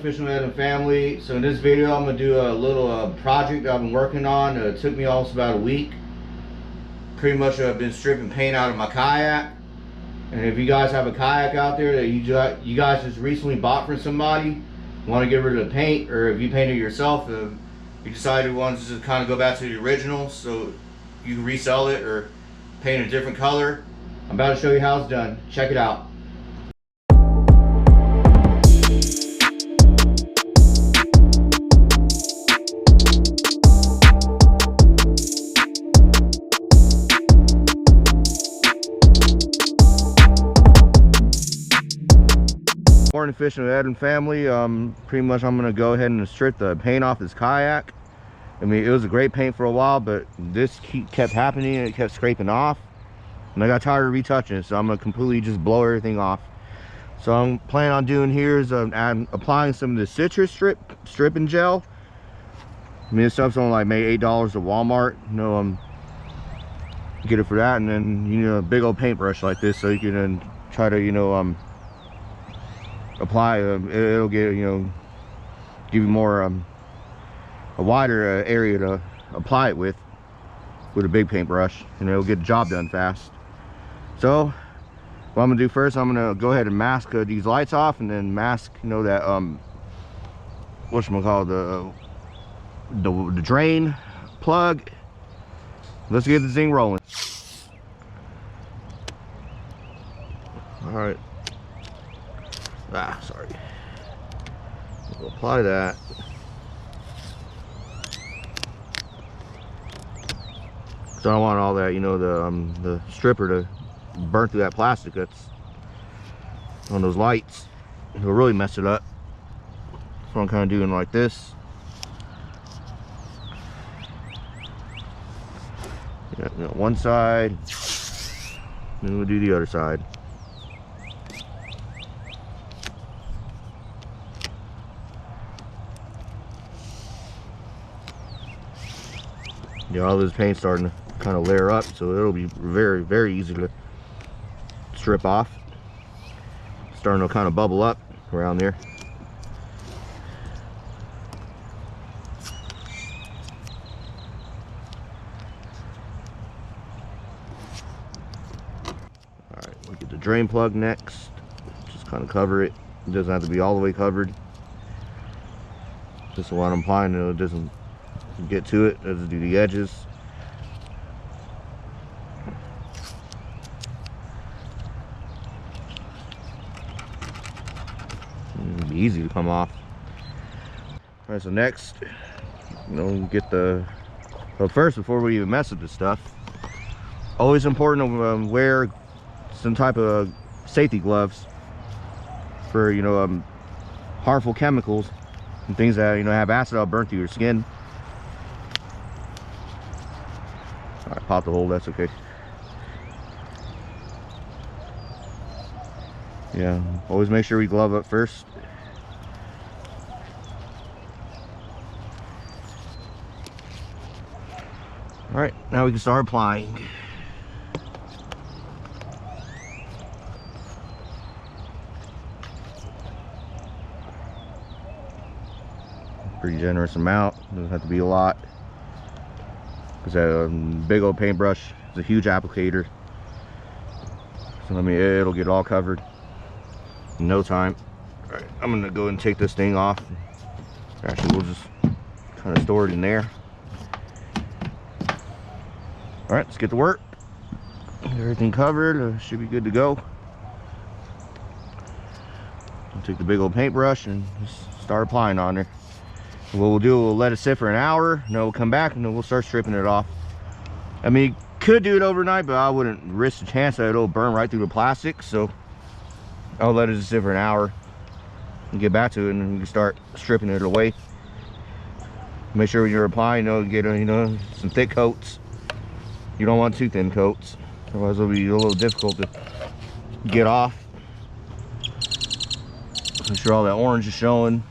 Fishing with Ed family. So in this video I'm gonna do a little project that I've been working on. It took me almost about a week. Pretty much I've been stripping paint out of my kayak. And if you guys have a kayak out there that you guys just recently bought from somebody, want to get rid of the paint, or if you painted yourself, you decided you want to just kind of go back to the original so you can resell it or paint a different color, I'm about to show you how it's done. Check it out. Morning fishing with Ed and family. Pretty much I'm gonna go ahead and strip the paint off this kayak. I mean, it was a great paint for a while, but this kept happening and it kept scraping off, and I got tired of retouching it, so I'm gonna completely just blow everything off. So I'm planning on doing here is I'm applying some of the stripping gel. I mean, this stuff's only like maybe $8 at Walmart. You know, get it for that, and then you know, a big old paintbrush like this, so you can try to apply. It'll get, give you more a wider area to apply it with a big paintbrush, and it'll get the job done fast. So what I'm gonna do first, I'm gonna go ahead and mask these lights off, and then mask that whatchamacallit, the drain plug. Let's get this thing rolling. All right. Sorry. We'll apply that. So I don't want all that, the stripper to burn through that plastic that's on those lights. It'll really mess it up. So I'm kind of doing like this. One side, then we'll do the other side. All this paint's starting to kind of layer up, so it'll be very, very easy to strip off. Starting to kind of bubble up around there. Alright, we'll get the drain plug next. Just kind of cover it. It doesn't have to be all the way covered. Just while I'm applying it, it doesn't get to it. Let's do the edges. It'll be easy to come off. All right, so next, get the, well, first, before we even mess with this stuff, always important to wear some type of safety gloves for harmful chemicals and things that have acid that'll burn through your skin. I popped the hole, that's okay. Yeah, always make sure we glove up first. All right, now we can start applying. Pretty generous amount, doesn't have to be a lot, because that big old paintbrush is a huge applicator. So I mean, it'll get all covered in no time. All right, I'm gonna go and take this thing off. Actually, we'll just kind of store it in there. All right, let's get to work. Everything covered, should be good to go. I'll take the big old paintbrush and just start applying on there. What we'll do, we'll let it sit for an hour, and then we'll come back and then we'll start stripping it off. I mean, you could do it overnight, but I wouldn't risk the chance that it'll burn right through the plastic, so I'll let it just sit for an hour and get back to it, and then we can start stripping it away. Make sure when you're applying, get some thick coats. You don't want too thin coats, otherwise it'll be a little difficult to get off. Make sure all that orange is showing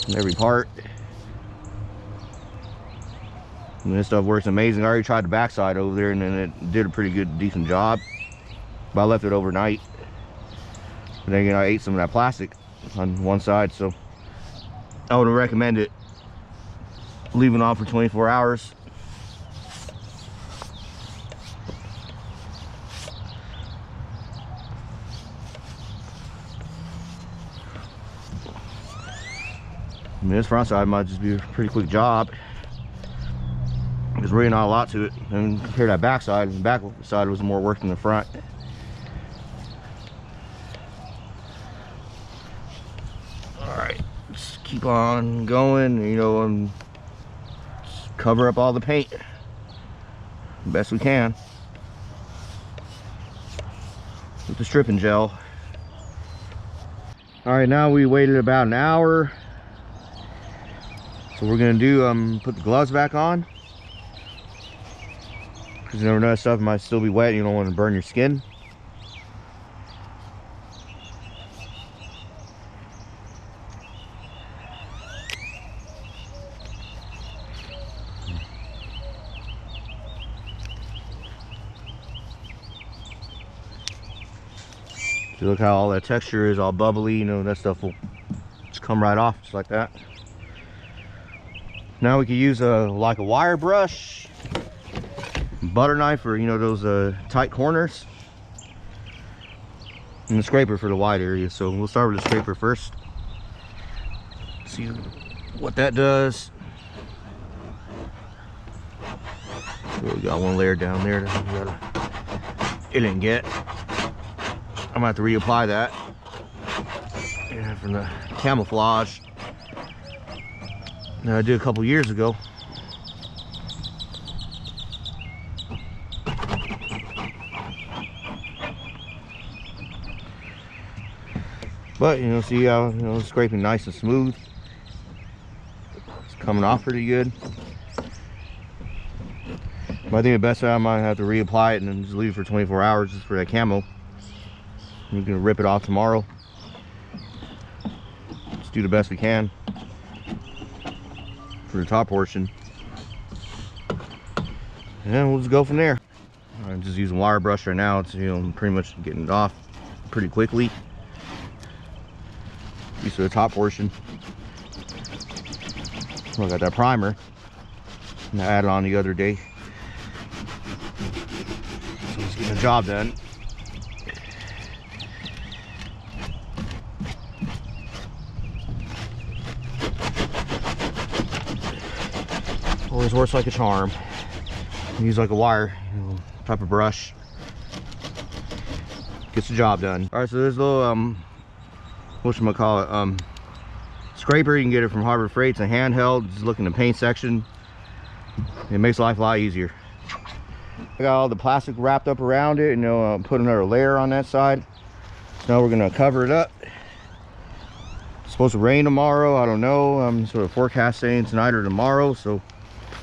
in every part. And this stuff works amazing. I already tried the backside over there, and then it did a pretty good, decent job. But I left it overnight. And then I ate some of that plastic on one side, so I would recommend it leaving on for 24 hours. I mean, this front side might just be a pretty quick job. There's really not a lot to it. And compared to that back side, the back side was more work than the front. Alright, just keep on going, you know, and just cover up all the paint the best we can with the stripping gel. Alright, now we waited about an hour. So we're gonna do put the gloves back on, because you never know, stuff might still be wet and you don't want to burn your skin. So look how all that texture is all bubbly, you know, that stuff will just come right off just like that. Now we could use like a wire brush, butter knife for, you know, those tight corners, and the scraper for the wide area. So we'll start with the scraper first. See what that does. So we got one layer down there that it didn't get. I'm gonna have to reapply that, yeah, from the camouflage that I did a couple years ago. But you know, see how, you know, it's scraping nice and smooth. It's coming off pretty good. But I think the best way, I might have to reapply it and then just leave it for 24 hours just for that camo. We're gonna rip it off tomorrow. Let's do the best we can for the top portion, and we'll just go from there. I'm just using wire brush right now. It's, you know, pretty much getting it off pretty quickly. These are the top portion. I got that primer I added on the other day, so it's getting the job done. Always works like a charm. Use like a wire, you know, type of brush. Gets the job done. All right, so there's a little whatchamacallit, scraper. You can get it from Harbor Freight. It's a handheld. Just look in the paint section. It makes life a lot easier. I got all the plastic wrapped up around it, and, you know, put another layer on that side. So now we're gonna cover it up. It's supposed to rain tomorrow. I don't know. I'm sort of forecast saying tonight or tomorrow, so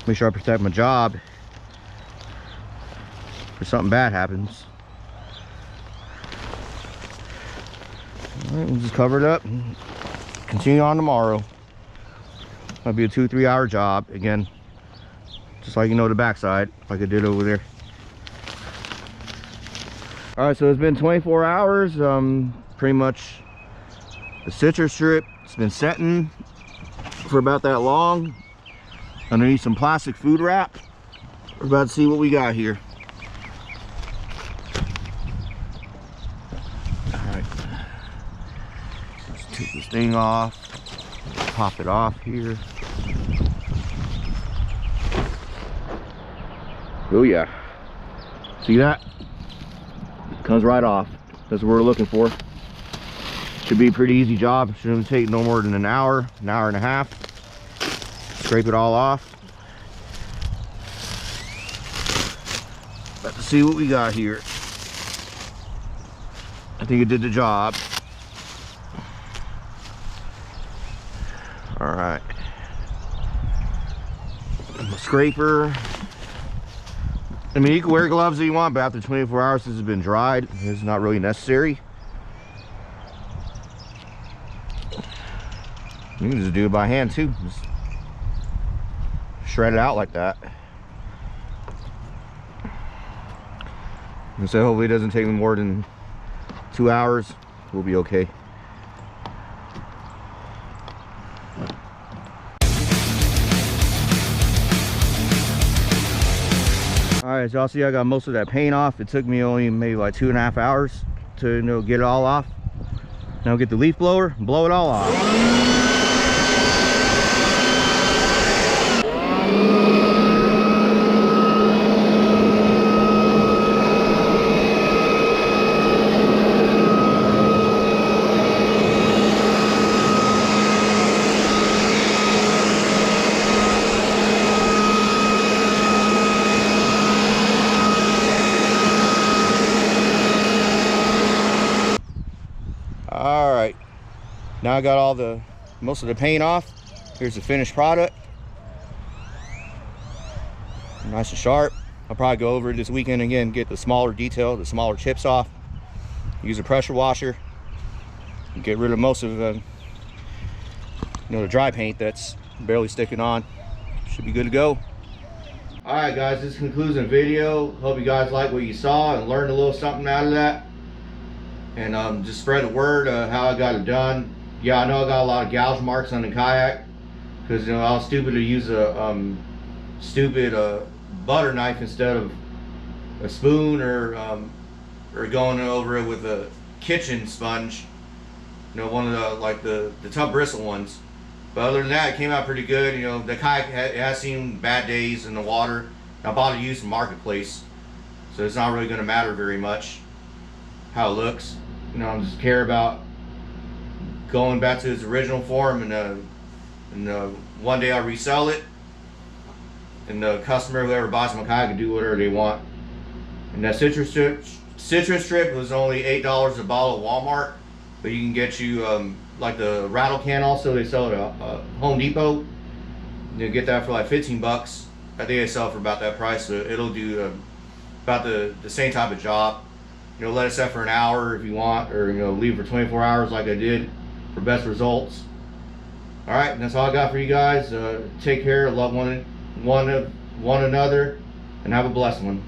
make sure I protect my job if something bad happens. All right, we'll just cover it up and continue on tomorrow. Might be a 2-3 hour job again, just like, you know, the backside, like I did over there. All right, so it's been 24 hours. Pretty much the citrus strip, it's been setting for about that long underneath some plastic food wrap. We're about to see what we got here. All right, let's take this thing off, pop it off here. Oh yeah, see that? Comes right off. That's what we're looking for. Should be a pretty easy job. Shouldn't take no more than an hour and a half. Scrape it all off. About to see what we got here. I think it did the job. All right. Scraper. I mean, you can wear gloves if you want, but after 24 hours this has been dried, it's not really necessary. You can just do it by hand too. Just shred it out like that. And so hopefully it doesn't take me more than 2 hours we'll be okay. Alright, so y'all see I got most of that paint off. It took me only maybe like 2.5 hours to get it all off. Now get the leaf blower and blow it all off. All right, now I got most of the paint off. Here's the finished product, nice and sharp. I'll probably go over it this weekend again, get the smaller detail, the smaller chips off, use a pressure washer, and get rid of most of the dry paint that's barely sticking on. Should be good to go. All right, guys, this concludes the video. Hope you guys like what you saw and learned a little something out of that. And just spread the word how I got it done. Yeah, I know I got a lot of gouge marks on the kayak because I was stupid to use a stupid butter knife instead of a spoon, or going over it with a kitchen sponge. One of the tub bristle ones. But other than that, it came out pretty good. The kayak has seen bad days in the water. I bought it used in Marketplace, so it's not really going to matter very much how it looks. I just care about going back to its original form, and one day I'll resell it, and the customer, whoever buys my kayak, can do whatever they want. And that citrus strip was only $8 a bottle at Walmart, but you can get you like the rattle can also. They sell it at Home Depot. You get that for like 15 bucks. I think they sell it for about that price, so it'll do about the same type of job. Let it set for an hour if you want, or leave it for 24 hours like I did for best results. All right, and that's all I got for you guys. Take care, love one another, and have a blessed one.